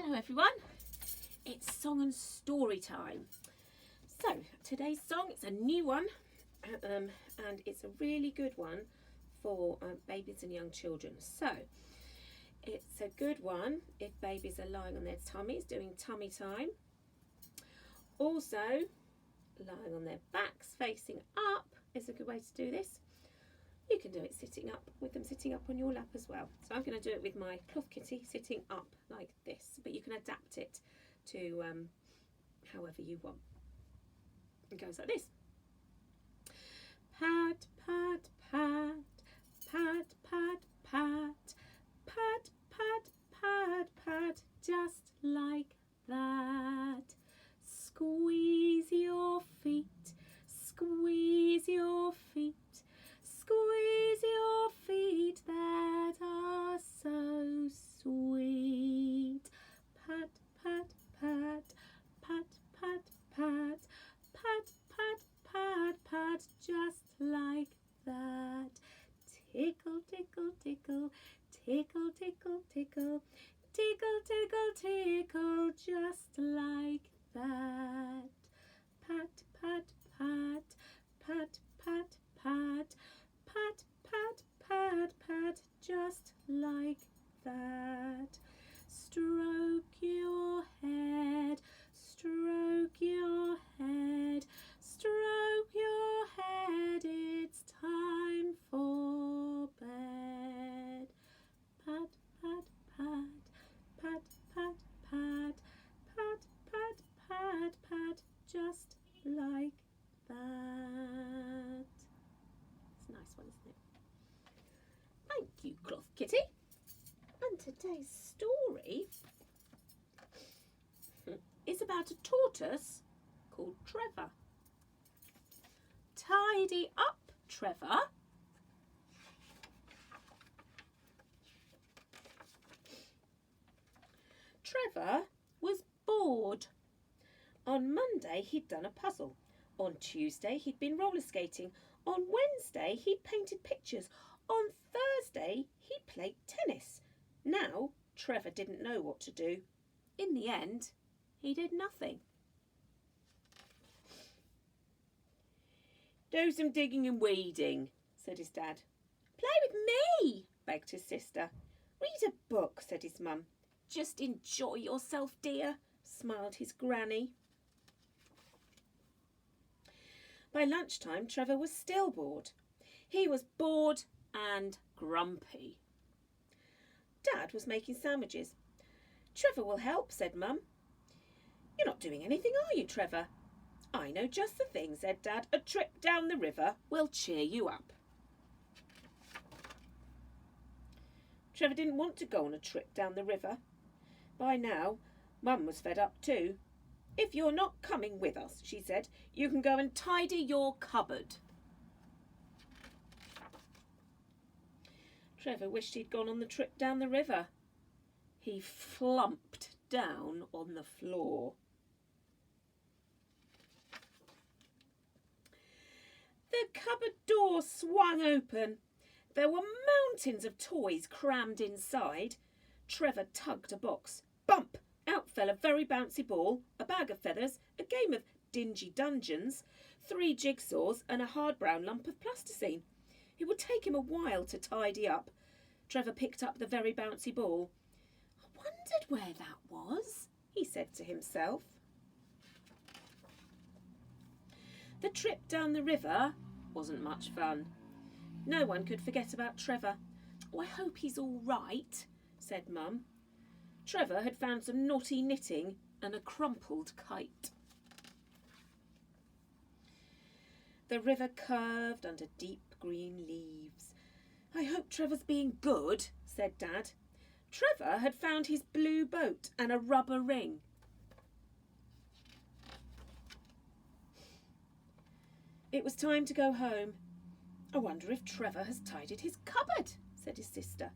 Hello everyone, it's song and story time. So today's song, it's a new one and it's a really good one for babies and young children. So it's a good one if babies are lying on their tummies doing tummy time. Also lying on their backs facing up is a good way to do this. You can do it sitting up, with them sitting up on your lap as well. So I'm going to do it with my cloth kitty sitting up like this, but you can adapt it to however you want. It goes like this. Pat, pat, pat, pat, pat, pat, pat, pat, pat, pat, just like that. Squeeze your feet, squeeze your feet. Squeeze your feet that are so sweet. Pat, pat, pat, pat, pat, pat, pat, pat, pat, pat, just like that. Tickle, tickle, tickle, tickle, tickle, tickle, tickle, tickle, tickle, just like that. Pat, pat, pat, pat, pat, pat. Pat, pat, pat, pat, just like that. Stroke your head, stroke your head, stroke your head, it's time for bed. Pat, pat, pat, pat, pat, pat, pat, pat, pat, pat, just like that. It's a nice one, isn't it? Thank you, Cloth Kitty. And today's story is about a tortoise called Trevor. Tidy up, Trevor. Trevor was bored. On Monday, he'd done a puzzle. On Tuesday, he'd been roller skating. On Wednesday, he painted pictures. On Thursday, he played tennis. Now, Trevor didn't know what to do. In the end, he did nothing. Do some digging and weeding, said his dad. Play with me, begged his sister. Read a book, said his mum. Just enjoy yourself, dear, smiled his granny. By lunchtime, Trevor was still bored. He was bored and grumpy. Dad was making sandwiches. Trevor will help, said Mum. You're not doing anything, are you, Trevor? I know just the thing, said Dad. A trip down the river will cheer you up. Trevor didn't want to go on a trip down the river. By now, Mum was fed up too. If you're not coming with us, she said, you can go and tidy your cupboard. Trevor wished he'd gone on the trip down the river. He flumped down on the floor. The cupboard door swung open. There were mountains of toys crammed inside. Trevor tugged a box. Bump! Out fell a very bouncy ball, a bag of feathers, a game of dingy dungeons, 3 jigsaws and a hard brown lump of plasticine. It would take him a while to tidy up. Trevor picked up the very bouncy ball. I wondered where that was, he said to himself. The trip down the river wasn't much fun. No one could forget about Trevor. Oh, I hope he's all right, said Mum. Trevor had found some naughty knitting and a crumpled kite. The river curved under deep green leaves. I hope Trevor's being good, said Dad. Trevor had found his blue boat and a rubber ring. It was time to go home. I wonder if Trevor has tidied his cupboard, said his sister.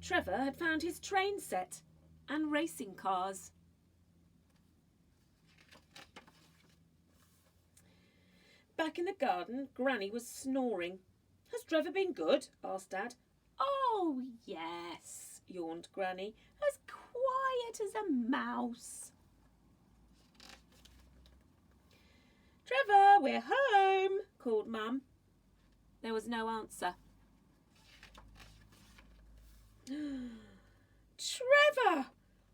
Trevor had found his train set and racing cars. Back in the garden, Granny was snoring. Has Trevor been good? Asked Dad. Oh, yes, yawned Granny. As quiet quiet as a mouse. Trevor, we're home, called Mum. There was no answer. Trevor,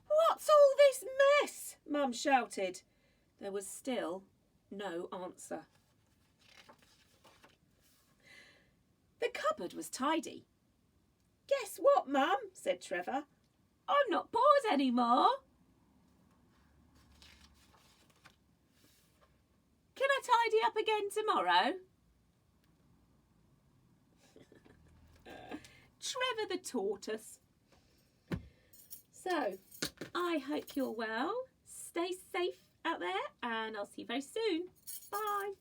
what's all this mess? Mum shouted. There was still no answer. The cupboard was tidy. Guess what, Mum? Said Trevor. I'm not bored anymore. Can I tidy up again tomorrow? Trevor the tortoise. So, I hope you're well. Stay safe out there and I'll see you very soon. Bye.